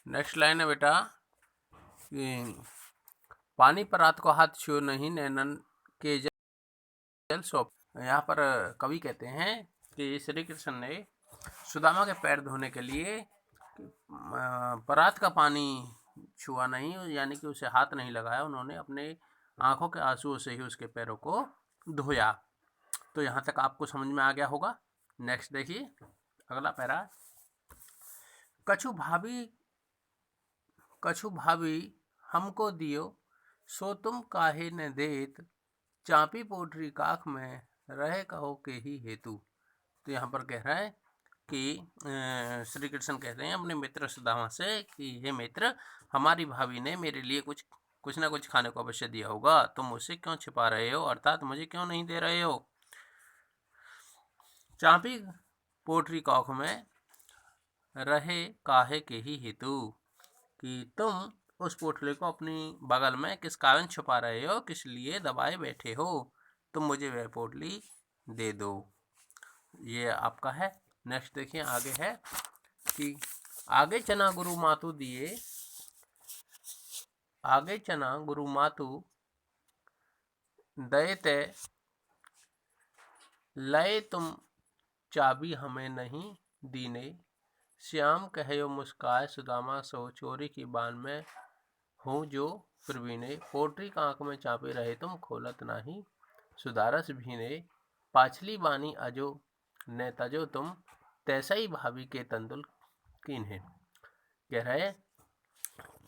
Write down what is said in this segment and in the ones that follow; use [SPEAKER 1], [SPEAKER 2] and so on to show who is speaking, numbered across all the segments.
[SPEAKER 1] Next line है बेटा कि पानी पर रात को हाथ छुओ नहीं, नैनन के जल सौंप। यहाँ पर कवि कहते हैं कि श्री कृष्ण ने सुदामा के पैर धोने के लिए परात का पानी छुआ नहीं, यानी कि उसे हाथ नहीं लगाया, उन्होंने अपने आंखों के आंसुओं से ही उसके पैरों को धोया। तो यहाँ तक आपको समझ में आ गया होगा। नेक्स्ट देखिए अगला पैरा। कछु भाभी हमको दियो, सो तुम काहे न देत, चापी पोटरी काख में रहे कहो के ही हेतु। तो यहाँ पर कह रहा है कि श्री कृष्ण कहते हैं अपने मित्र सुदामा से कि हे मित्र, हमारी भाभी ने मेरे लिए कुछ ना कुछ खाने को अवश्य दिया होगा, तुम मुझसे क्यों छिपा रहे हो, अर्थात मुझे क्यों नहीं दे रहे हो। चापी पोटरी काख में रहे काहे के ही हेतु, कि तुम उस पोटली को अपनी बगल में किस कारण छुपा रहे हो, किस लिए दबाए बैठे हो, तुम मुझे वह पोटली दे दो। ये आपका है। नेक्स्ट देखिए आगे है कि आगे चना गुरु मातु दिए, आगे चना गुरु मातु दये ते, लय तुम चाबी हमें नहीं दीने, श्याम कहो मुस्काए सुदामा सो, चोरी की बान में हूँ जो प्रवीणे, पोटरी कांक में चापे रहे तुम, खोलत नाही सुदारस भीने, पाछली बानी अजो न तजो तुम, तैसा ही भाभी के तंदुल कीन्हे। कह रहे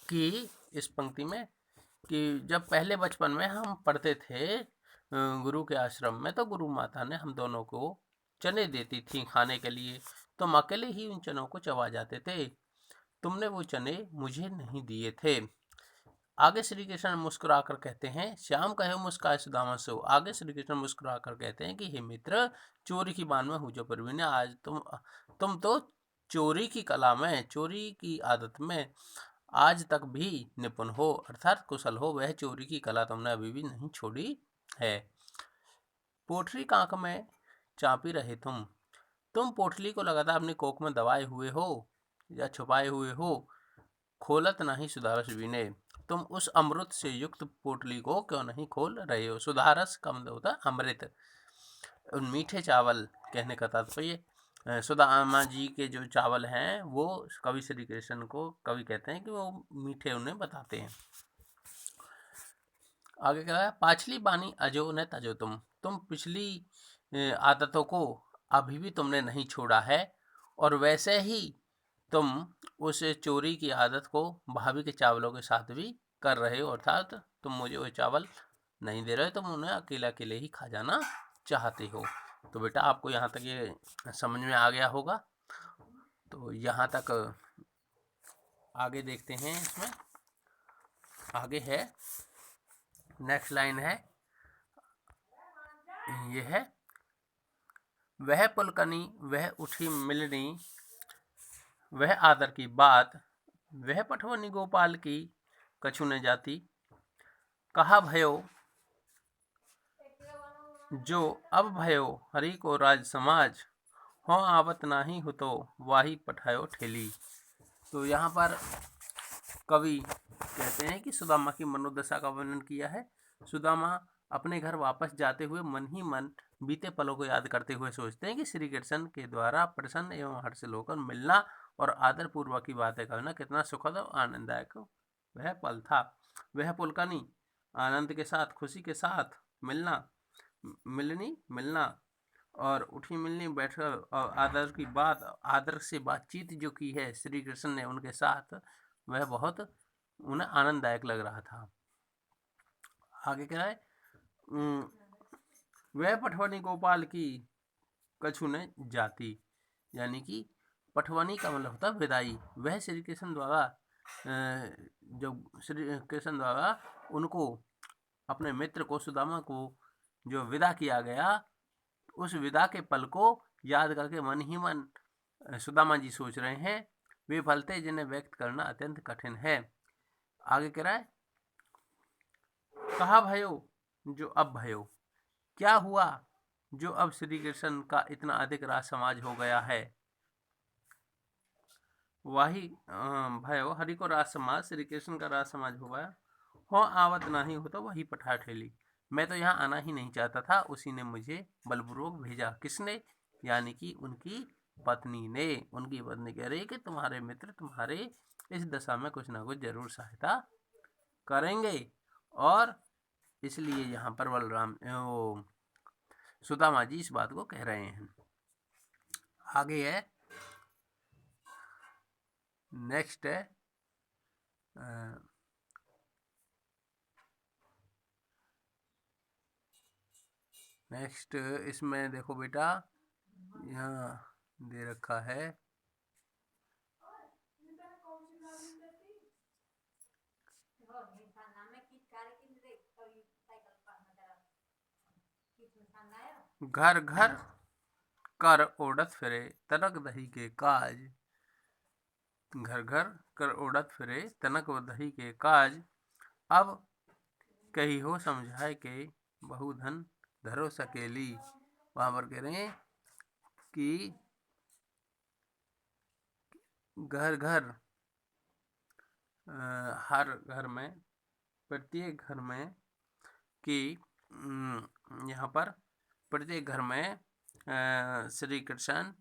[SPEAKER 1] कि इस पंक्ति में कि जब पहले बचपन में हम पढ़ते थे गुरु के आश्रम में, तो गुरु माता ने हम दोनों को चने देती थी खाने के लिए, तो हम अकेले ही उन चनों को चबा जाते थे, तुमने वो चने मुझे नहीं दिए थे। आगे श्री कृष्ण मुस्कुराकर कहते हैं, श्याम कहे मुस्काए सुदामा सो। आगे श्री कृष्ण मुस्कुराकर कहते हैं कि हे मित्र, चोरी की बान में हूँ जो प्रवीण, आज तुम तो चोरी की कला में, चोरी की आदत में आज तक भी निपुण हो, अर्थात कुशल हो, वह चोरी की कला तुमने अभी भी नहीं छोड़ी है। पोटली कांक में चापी रहे तुम पोटली को लगातार अपनी कोख में दबाए हुए हो या छुपाए हुए हो, खोलत नहीं सुधारस विने, तुम उस अमृत से युक्त पोटली को क्यों नहीं खोल रहे हो। सुधारस का मतलब होता है अमृत, उन मीठे चावल कहने का तात्पर्य, सुदामा जी के जो चावल हैं वो कवि श्री कृष्ण को कवि कहते हैं कि वो मीठे उन्हें बताते हैं। आगे क्या है, पाछली बानी अजो न तजो तुम पिछली आदतों को अभी भी तुमने नहीं छोड़ा है, और वैसे ही तुम उस चोरी की आदत को भाभी के चावलों के साथ भी कर रहे हो, अर्थात तुम मुझे वो चावल नहीं दे रहे हो, तुम उन्हें अकेले अकेले ही खा जाना चाहते हो। तो बेटा आपको यहाँ तक ये समझ में आ गया होगा। तो यहाँ तक आगे देखते हैं। इसमें आगे है, नेक्स्ट लाइन है, ये है, वह पुलकनी वह उठी मिलनी, वह आदर की बात, वह पठवनी गोपाल की कछु न जाती, कहा भयो जो अब भयो हरि को राज समाज, हो आवत नाही हो तो वाही पठायो ठेली। तो यहाँ पर कवि कहते हैं कि सुदामा की मनोदशा का वर्णन किया है। सुदामा अपने घर वापस जाते हुए मन ही मन बीते पलों को याद करते हुए सोचते हैं कि श्री कृष्ण के द्वारा प्रसन्न एवं हर्षित होकर मिलना और आदर पूर्वक की बातें करना कितना सुखद और आनंददायक वह पल था। वह पुलकनी आनंद के साथ, खुशी के साथ मिलना और उठी मिलनी, बैठकर और आदर की बात, आदर से बातचीत जो की है श्री कृष्ण ने उनके साथ, वह बहुत उन्हें आनंददायक लग रहा था। आगे क्या है, वह पठवनी गोपाल की कछु न जाती, यानी कि पठवनी का मतलब होता विदाई। वह श्री कृष्ण द्वारा जब श्री कृष्ण द्वारा उनको, अपने मित्र को सुदामा को जो विदा किया गया, उस विदा के पल को याद करके मन ही मन सुदामा जी सोच रहे हैं, वे पल थे जिन्हें व्यक्त करना अत्यंत कठिन है। आगे कह रहा है, कहा भयो जो अब भयो, क्या हुआ जो अब श्री कृष्ण का इतना अधिक राज समाज हो गया है। वही भयो हरि को राज समाज, श्री कृष्ण का राज समाज हुआ। हो आवत नहीं हो तो वही पठा ठेली। मैं तो यहाँ आना ही नहीं चाहता था, उसी ने मुझे बलपूर्वक भेजा। किसने? यानी कि उनकी पत्नी ने। उनकी पत्नी कह रही कि तुम्हारे मित्र तुम्हारे इस दशा में कुछ ना कुछ जरूर सहायता करेंगे, और इसलिए यहाँ पर बलराम सुदामा जी इस बात को कह रहे हैं। आगे है, नेक्स्ट है नेक्स्ट इसमें देखो बेटा, यहाँ दे रखा है घर घर कर ओढ़त फिरे तनक दही के काज। घर घर कर ओढ़त फिरे तनक दही के काज। अब कही हो समझाए के बहु धन धरो सकेली। वहां पर कह रहे हैं कि घर घर हर घर में, प्रत्येक घर में, कि यहाँ पर प्रत्येक घर में श्री कृष्ण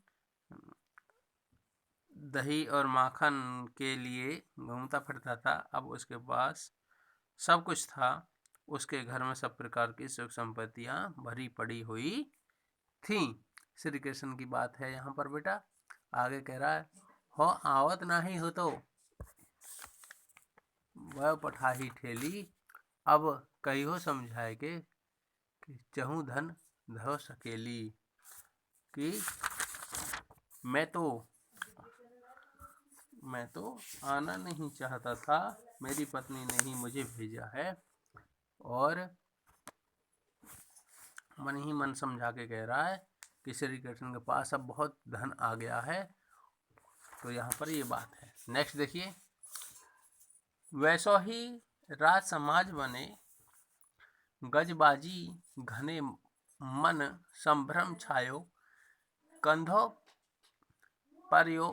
[SPEAKER 1] दही और माखन के लिए घूमता फिरता था। अब उसके पास सब कुछ था, उसके घर में सब प्रकार की सुख संपत्तियां भरी पड़ी हुई थी। श्री कृष्ण की बात है यहाँ पर बेटा। आगे कह रहा है, हो आवत नहीं हो तो वह पठाही ठेली। अब कही हो समझाए के कि चहु धन धो सकेली। कि मैं तो आना नहीं चाहता था, मेरी पत्नी ने ही मुझे भेजा है, और मन ही मन समझा के कह रहा है कि श्री कृष्ण के पास अब बहुत धन आ गया है। तो यहाँ पर ये बात है। नेक्स्ट देखिए, वैसो ही राज समाज बने गजबाजी घने मन संभ्रम छायो। कंधों पर यो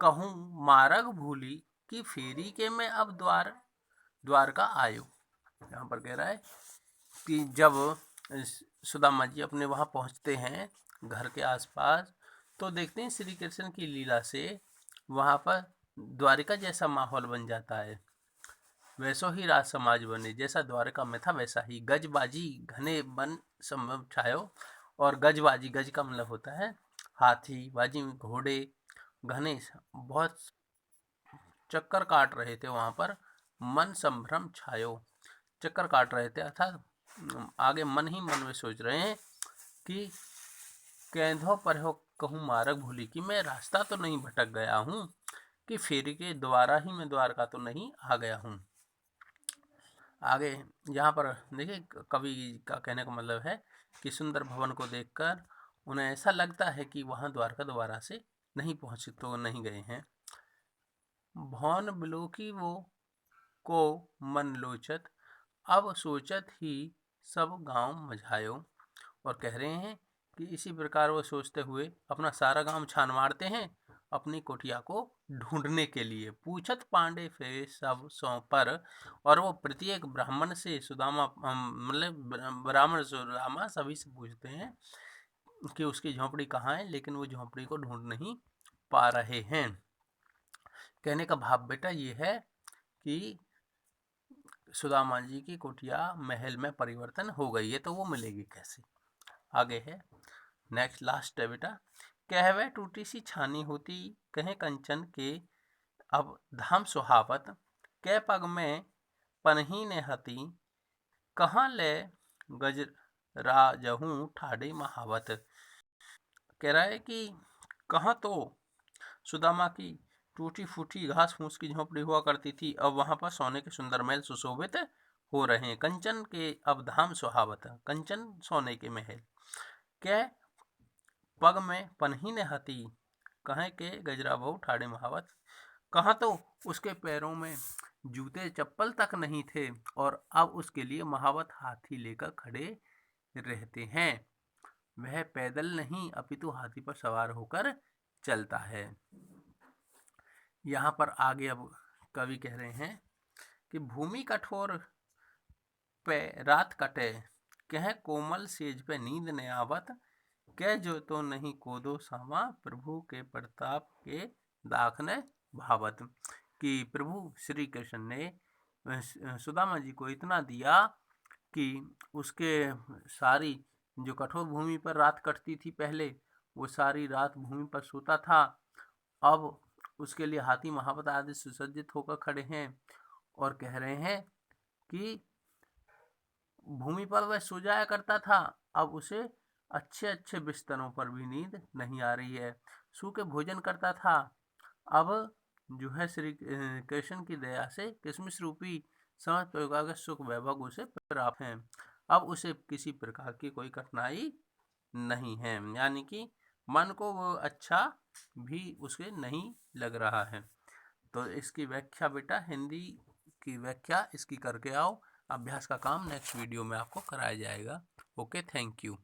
[SPEAKER 1] कहूँ मार्ग भूली कि फेरी के मैं अब द्वारका आयो। यहाँ पर कह रहा है कि जब सुदामा जी अपने वहाँ पहुँचते हैं घर के आसपास, तो देखते हैं श्री कृष्ण की लीला से वहाँ पर द्वारिका जैसा माहौल बन जाता है। वैसो ही राज समाज बने, जैसा द्वारका में था वैसा ही। गजबाजी घने वन संभव छायो। और गजबाजी, गज का मतलब होता है हाथी, बाजी घोड़े, घने बहुत चक्कर काट रहे थे वहाँ पर। मन संभ्रम छायो, चक्कर काट रहे थे, अर्थात आगे मन ही मन में सोच रहे हैं कि कैंधों पर हो कहूँ मार्ग भूली, कि मैं रास्ता तो नहीं भटक गया हूँ, कि फेरी के द्वारा ही मैं द्वारका तो नहीं आ गया हूँ। आगे यहाँ पर देखिए, कवि का कहने का मतलब है कि सुंदर भवन को देखकर उन्हें ऐसा लगता है कि वहाँ द्वारका दोबारा से नहीं पहुँचे, तो नहीं गए हैं। भवन बिलोकी वो को मन लोचत, अब सोचत ही सब गांव मझायो। और कह रहे हैं कि इसी प्रकार वो सोचते हुए अपना सारा गांव छान मारते हैं अपनी कुटिया को ढूंढने के लिए। पूछत पांडे फिर सब सौ पर, और वो प्रत्येक ब्राह्मण से सुदामा मतलब ब्राह्मण सुदामा सभी से पूछते हैं कि उसकी झोंपड़ी कहाँ है, लेकिन वो झोंपड़ी को ढूंढ नहीं पा रहे हैं। कहने का भाव बेटा ये है कि सुदामा जी की कुटिया महल में परिवर्तन हो गई है, तो वो मिलेगी कैसे। आगे है, नेक्स्ट लास्ट है बेटा। कहवे टूटी सी छानी होती कहे कंचन के, अब धाम सुहावत। कै पग में पनही ने हती, कहाँ ले गजराजहूँ ठाड़े महावत। कह रहा है कि कहाँ तो सुदामा की टूटी फूटी घास फूस की झोंपड़ी हुआ करती थी, अब वहां पर सोने के सुंदर महल सुशोभित हो रहे हैं। कंचन के अब धाम सुहावत, कंचन सोने के महल। क्या पग में पनही ने हती, कहे के गजरा बहु ठाड़े महावत। कहाँ तो उसके पैरों में जूते चप्पल तक नहीं थे, और अब उसके लिए महावत हाथी लेकर खड़े रहते हैं। वह पैदल नहीं अपितु हाथी पर सवार होकर चलता है। यहाँ पर आगे अब कवि कह रहे हैं कि भूमि कठोर पे रात कटे, कह कोमल सेज पे नींद न आवत, कह जो तो नहीं कोदो सामा, प्रभु के प्रताप के दाखने भावत। कि प्रभु श्री कृष्ण ने सुदामा जी को इतना दिया कि उसके सारी जो कठोर भूमि पर रात कटती थी पहले, वो सारी रात भूमि पर सोता था। अब उसके लिए हाथी महावत आदि सुसज्जित होकर खड़े हैं और कह रहे हैं कि भूमि पर वह सो जाया करता था, अब उसे अच्छे अच्छे बिस्तरों पर भी नींद नहीं आ रही है। सूखे भोजन करता था, अब जो है श्री कृष्ण की दया से किशमिश रूपी समस्त प्रकार के सुख वैभव उसे प्राप्त हैं। अब उसे किसी प्रकार की कोई कठिनाई नहीं है, यानी कि मन को वो अच्छा भी उसे नहीं लग रहा है। तो इसकी व्याख्या बेटा, हिंदी की व्याख्या इसकी करके आओ। अभ्यास का काम नेक्स्ट वीडियो में आपको कराया जाएगा। Okay, thank you.